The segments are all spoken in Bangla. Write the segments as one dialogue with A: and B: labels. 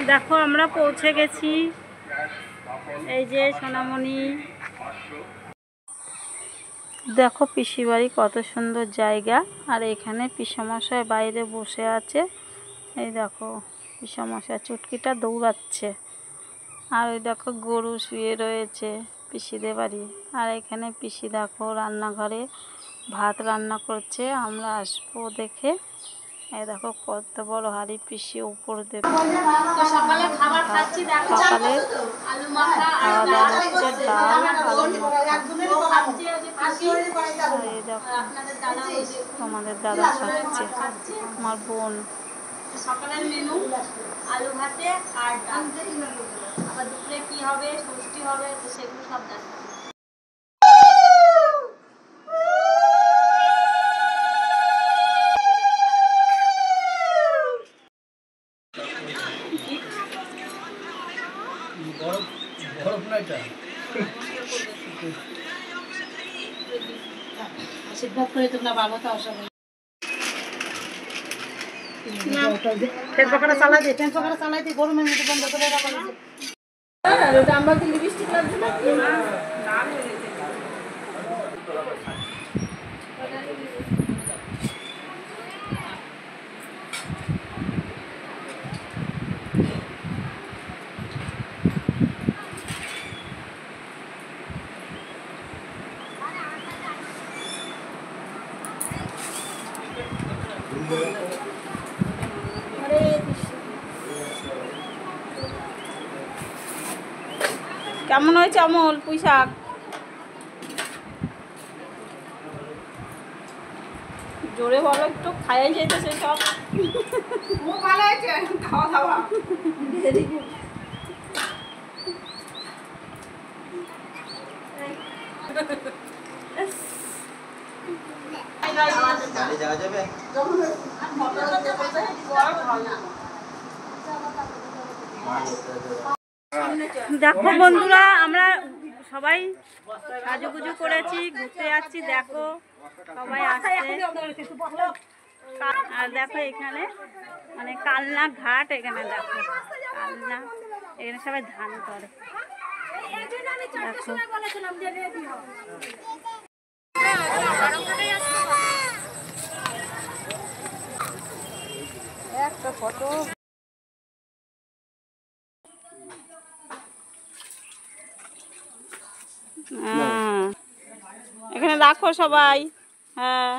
A: দেখো আমরা পৌঁছে গেছি, এই যে সোনামণি। দেখো পিসি বাড়ি কত সুন্দর জায়গা, আর এখানে পিসমশাই বাইরে বসে আছে। এই দেখো পিসমশাই চুটকিটা দৌড়াচ্ছে, আর ওই দেখো গরু শুয়ে রয়েছে পিসিদের বাড়ি। আর এখানে পিসি দেখো রান্নাঘরে ভাত রান্না করছে, আমরা আসবো দেখে। এই দেখো কত বড় হাঁড়ি পিসি উপর দেবে। সকালে খাবার খাচ্ছি, সকালে খাওয়া দাওয়া হচ্ছে ডাল আলু মাখা। এই দেখো তোমাদের দাদা খাচ্ছে, আমার বোন। সকালের মেনু আলু ভাতে আর ডাল, আবার দুপুরে কি হবে, ষষ্ঠী হবে, তো সেগুলো সব দেখা। আশীর্বাদ করে তোমরা ভালো তো আসবে। ফের পকড়া চালাই দে, ফের পকড়া চালাই দে, গরমের মধ্যে বন্ধ করে রাখা আছে। ওটা আমরা তো লিপস্টিক লাগবে না কি না দাম হয়ে গেছে। কেমন হয়েছে অমল পুঁই শাক? জোরে বলো একটু, খাইয়ে যেতেছে সব। খুব ভালো হয়েছে খাওয়া দাওয়া। দেখো বন্ধুরা, আমরা সবাই সাজুগুজু করেছি, ঘুরতে যাচ্ছি। দেখো সবাই আসছে। আর দেখো এখানে মানে কালনা ঘাট, এখানে দেখো কালনা, এখানে সবাই ধান করে। একটা ফটো এখানে রাখো সবাই। হ্যাঁ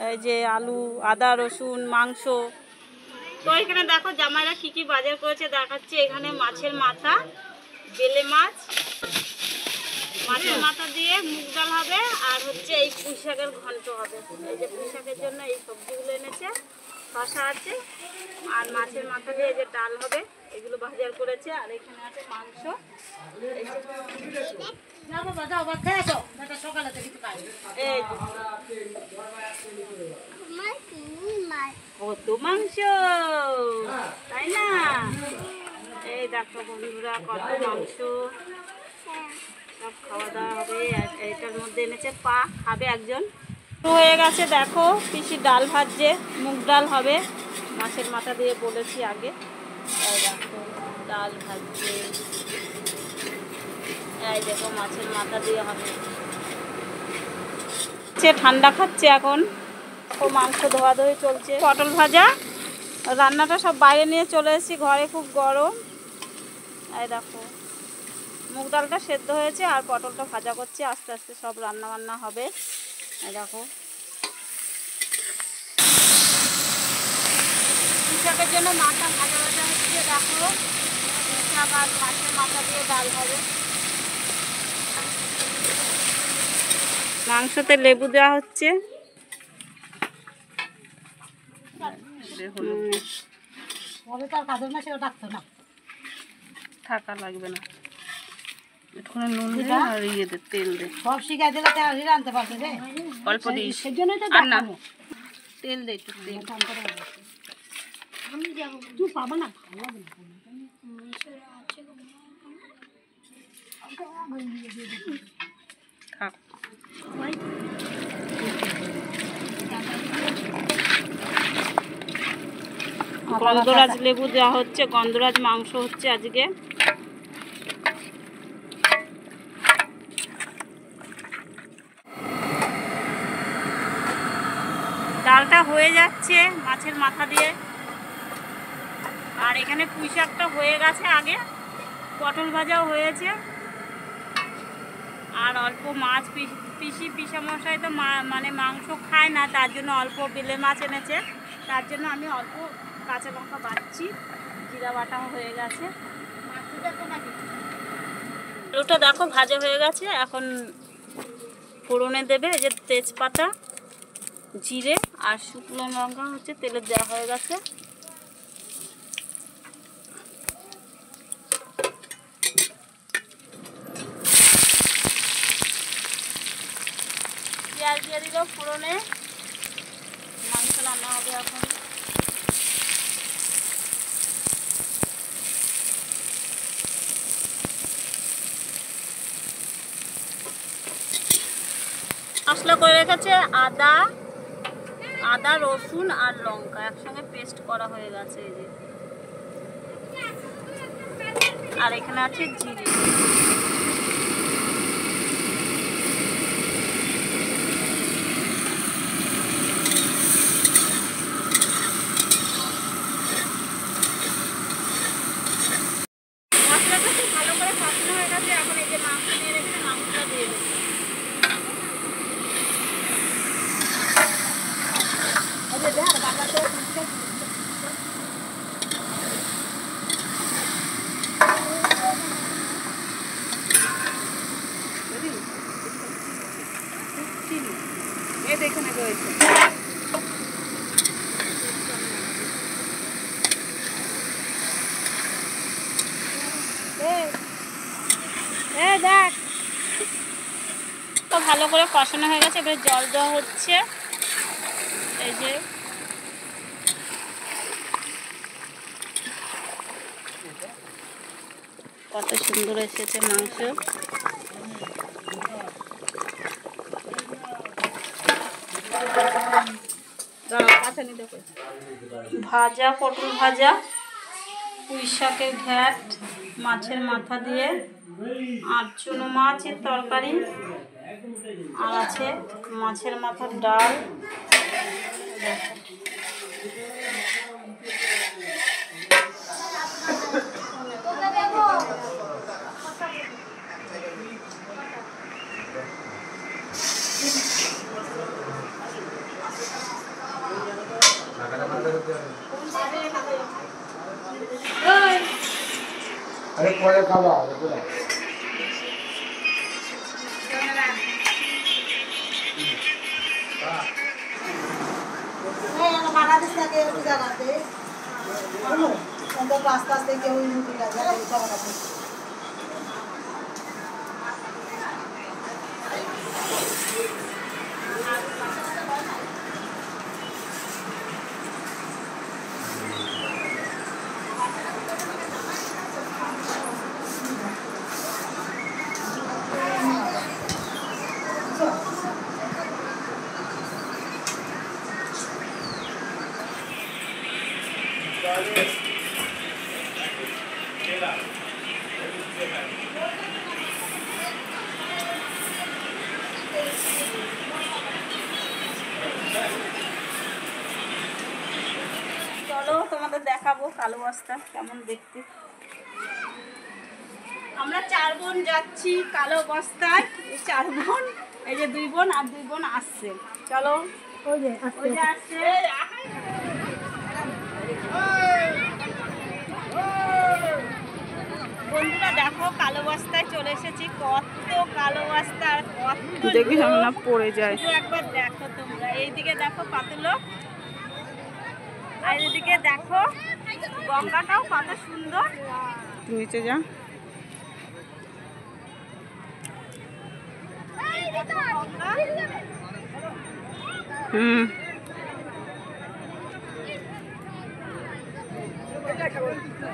A: এই যে আলু, আদা, রসুন, মাংস। তো এখানে দেখো জামাইরা কি কি বাজার করেছে দেখাচ্ছি। এখানে মাছের মাথা, বেলে মাছ, মাছের মাথা দিয়ে মুগ ডাল হবে, আর হচ্ছে এই পুঁই শাকের ঘন্ট হবে। এই যে পুঁই শাকের জন্য এই সবজিগুলো এনেছে, শসা আছে, আর মাছের মাথা দিয়ে এই যে ডাল হবে, এগুলো বাজার করেছে। আর এখানে আছে মাংস। কত মাংস, তাই না? এই দেখো বন্ধুরা কত মাংস, সব খাওয়া দাওয়া হবে। এটার মধ্যে এনেছে পা, খাবে একজন। হয়ে গেছে দেখো, পিসি ডাল ভাজছে, মুগ ডাল হবে, মাছের মাথা দিয়ে বলেছি আগে। এই দেখো ডাল ভাজছে, এই দেখো মাছের মাথা দিয়ে হবে। ঠান্ডা খাচ্ছে এখন। ও মাংস ধোয়াধুয়ি চলছে। পটল ভাজা, রান্নাটা সব বাইরে নিয়ে চলে এসেছি, ঘরে খুব গরম। এই দেখো মুগ ডালটা সেদ্ধ হয়েছে, আর পটলটা ভাজা করছে, আস্তে আস্তে সব রান্না বান্না হবে। এই দেখো শাকের জন্য মাথা ভাজা ভাজা হচ্ছে। দেখো শাক আর মাছের মাথা দিয়ে ডাল হবে। মাংসতে লেবু দেওয়া হচ্ছে। থাকা লাগবে না, এখানে নুন দে আর ইয়ে দে, তেল দে, সব শিখাই দিলে রাঁধতে পারবে রে। অল্প দিস, আর না তেল দে, একটু তেল। তুই পাবো না, ভালো লাগবে না। গন্ধরাজ লেবু দেওয়া হচ্ছে, গন্ধরাজ মাংস হচ্ছে আজকে। ডালটা হয়ে যাচ্ছে মাছের মাথা দিয়ে, আর এখানে পুঁই শাকটা হয়ে গেছে আগে, পটল ভাজাও হয়েছে, আর অল্প মাছ পিসামশাই তো মানে মাংস খায় না, তার জন্য অল্প বেলে মাছ এনেছে, তার জন্য আমি অল্প কাঁচা লঙ্কা বাটছি, জিরা বাটাও হয়ে গেছে। আলুটা দেখো ভাজা হয়ে গেছে, এখন ফোড়নে দেবে এই যে তেজপাতা, জিরে আর শুকনো লঙ্কা হচ্ছে তেলে দেওয়া হয়ে গেছে। পেঁয়াজ দিয়ে দিল ফোড়নে, মাংস রান্না হবে এখন। মশলা করে রেখেছে আদা রসুন আর লঙ্কা একসঙ্গে পেস্ট করা হয়ে গেছে এই যে, আর এখানে আছে জিরে। মশলাটা খুব ভালো করে কষানো হয়ে গেছে, এখন এই যে মাংস নিয়ে রেখেছে মাংসটা দিয়ে দেবো। এখানে রয়েছে দেখ তো ভালো করে কষানো হয়ে গেছে, এবার জল দেওয়া হচ্ছে এই যে। কত সুন্দর এসেছে মাংস। ভাজা পটল ভাজা, পুঁই শাকের ঘ্যাট, মাছের মাথা দিয়ে, আর চুনো মাছের তরকারি, আর আছে মাছের মাথার ডাল।
B: अरे परे खावा
C: বাংলাদেশ থেকে একটু জায়গাতে আস্তে আস্তে কেউ
A: চলো তোমাদের দেখাবো কালো বস্তা কেমন দেখতে। আমরা 4 বোন যাচ্ছি কালো বস্তায়, 4 বোন, এই যে 2 বোন আর 2 বোন আসছে। চলো ওই যে আসছে। বন্ধুরা দেখো কালো বস্তায় চলে এসেছি, কত কালো বস্তা আর কত দেখি না পড়ে যায়। একবার দেখো তোমরা, এইদিকে দেখো পাতুলো, আর এদিকে দেখো গঙ্গাটাও কত সুন্দর। নিচে যা,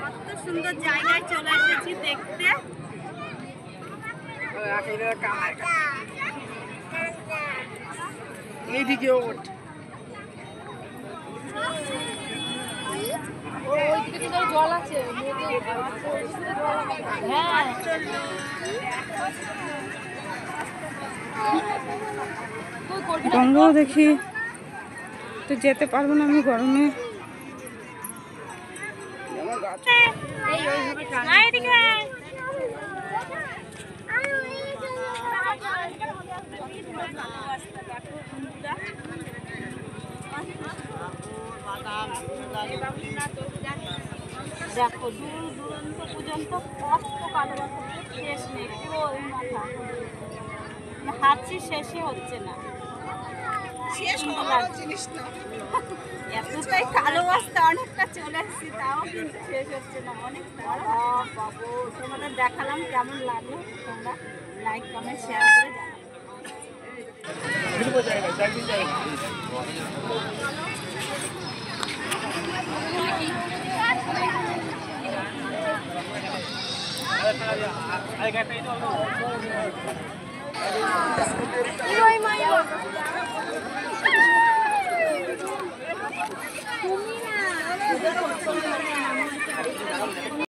A: কত সুন্দর জায়গায় চলে এসেছি দেখতে।
B: এইদিকে ওঠ
A: জল আছে হ্যাঁ
D: গঙ্গাও দেখি তো যেতে পারবো না আমি গরমে।
A: দেখো দূর দূরান্ত পর্যন্ত কত কালো বাসা, শেষ নেই, পুরো ওই মাথা হাঁটছি শেষই হচ্ছে না।
C: শেষ হওয়ার জিনিস না।
A: এতটাই কালো রাস্তা অনেকটা চলে আসছি, তাও কিন্তু শেষ হচ্ছে না, অনেক বড়। বাবু তোমাদের দেখালাম, কেমন লাগলো তোমরা লাইক কমেন্ট শেয়ার করে জানাও।
B: আরে